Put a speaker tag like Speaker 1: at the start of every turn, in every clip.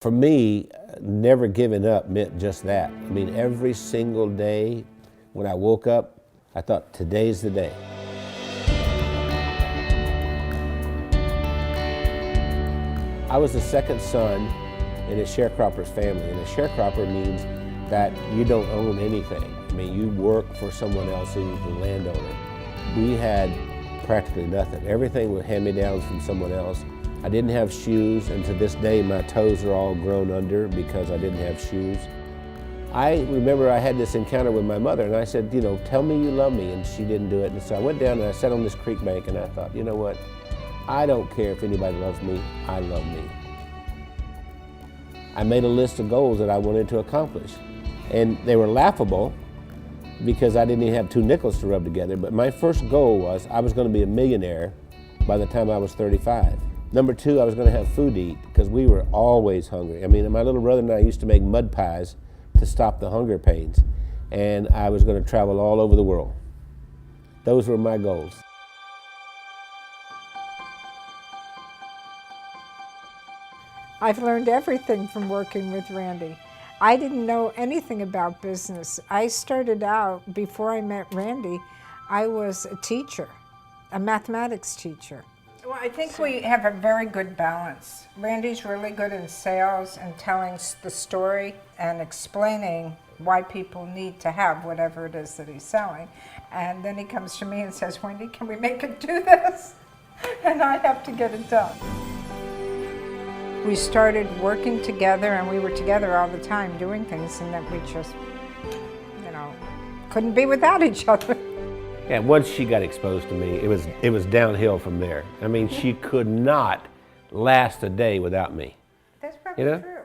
Speaker 1: For me, never giving up meant just that. I mean, every single day when I woke up, I thought, today's the day. I was the second son in a sharecropper's family, and a sharecropper means that you don't own anything. I mean, you work for someone else who's the landowner. We had practically nothing. Everything was hand-me-downs from someone else. I didn't have shoes, and to this day my toes are all grown under because I didn't have shoes. I remember I had this encounter with my mother, and I said, you know, tell me you love me, and she didn't do it. And so I went down and I sat on this creek bank, and I thought, you know what? I don't care if anybody loves me, I love me. I made a list of goals that I wanted to accomplish, and they were laughable because I didn't even have 2 nickels to rub together, but my first goal was I was going to be a millionaire by the time I was 35. Number 2, I was going to have food to eat because we were always hungry. I mean, my little brother and I used to make mud pies to stop the hunger pains, and I was going to travel all over the world. Those were my goals.
Speaker 2: I've learned everything from working with Randy. I didn't know anything about business. I started out, before I met Randy, I was a teacher, a mathematics teacher. Well, I think we have a very good balance. Randy's really good in sales and telling the story and explaining why people need to have whatever it is that he's selling. And then he comes to me and says, Wendy, can we make it do this? And I have to get it done. We started working together, and we were together all the time doing things, and that we just, you know, couldn't be without each other.
Speaker 1: Yeah, once she got exposed to me, it was downhill from there. I mean, she could not last a day without me.
Speaker 2: That's probably true.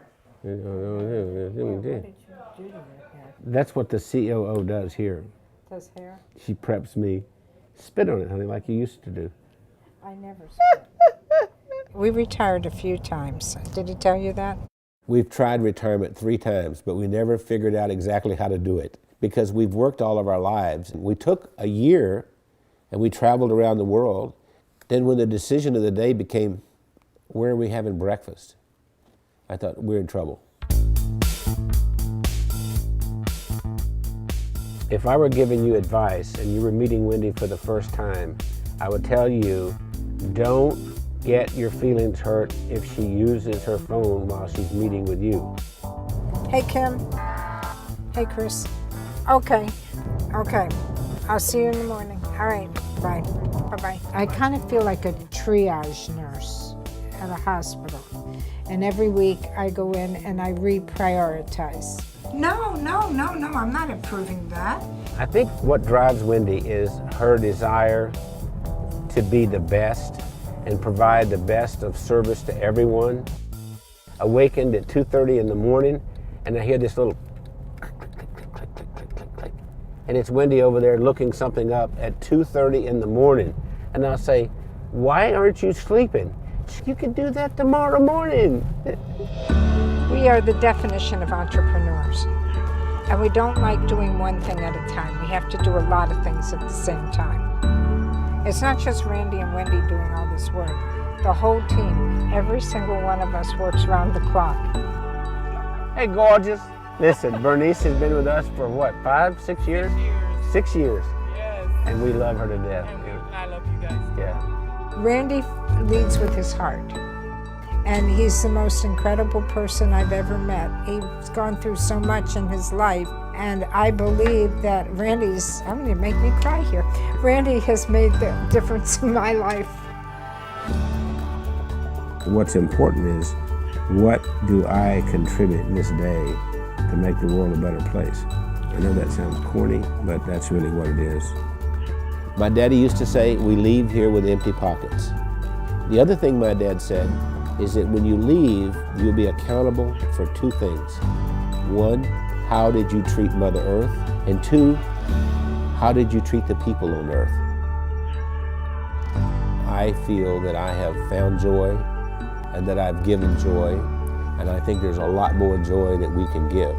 Speaker 1: That's what the COO does here.
Speaker 2: Does hair?
Speaker 1: She preps me. Spit on it, honey, like you used to do.
Speaker 2: I never spit. We retired a few times. Did he tell you that?
Speaker 1: We've tried retirement 3 times, but we never figured out exactly how to do it because we've worked all of our lives. We took a year and we traveled around the world. Then when the decision of the day became, where are we having breakfast? I thought, we're in trouble. If I were giving you advice and you were meeting Wendy for the first time, I would tell you, don't get your feelings hurt if she uses her phone while she's meeting with you.
Speaker 2: Hey, Kim. Hey, Chris. Okay. I'll see you in the morning. All right, bye. Bye-bye. I kind of feel like a triage nurse at a hospital. And every week I go in and I reprioritize. No, I'm not approving that.
Speaker 1: I think what drives Wendy is her desire to be the best and provide the best of service to everyone. Awakened at 2:30 in the morning, and I hear this little click, click, and it's Wendy over there looking something up at 2:30 in the morning. And I'll say, why aren't you sleeping? You can do that tomorrow morning.
Speaker 2: We are the definition of entrepreneurs. And we don't like doing one thing at a time. We have to do a lot of things at the same time. It's not just Randy and Wendy doing all this work. The whole team, every single one of us works around the clock.
Speaker 1: Hey, gorgeous. Listen, Bernice has been with us for what, 5, 6 years? 6 years.
Speaker 3: Yes.
Speaker 1: And we love her to death.
Speaker 3: I love you guys.
Speaker 1: Yeah.
Speaker 2: Randy leads with his heart. And he's the most incredible person I've ever met. He's gone through so much in his life. And I believe that Randy's, I'm going to make me cry here. Randy has made the difference in my life.
Speaker 1: What's important is, what do I contribute this day to make the world a better place? I know that sounds corny, but that's really what it is. My daddy used to say, we leave here with empty pockets. The other thing my dad said is that when you leave, you'll be accountable for 2 things. 1, how did you treat Mother Earth? And 2, how did you treat the people on Earth? I feel that I have found joy and that I've given joy, and I think there's a lot more joy that we can give.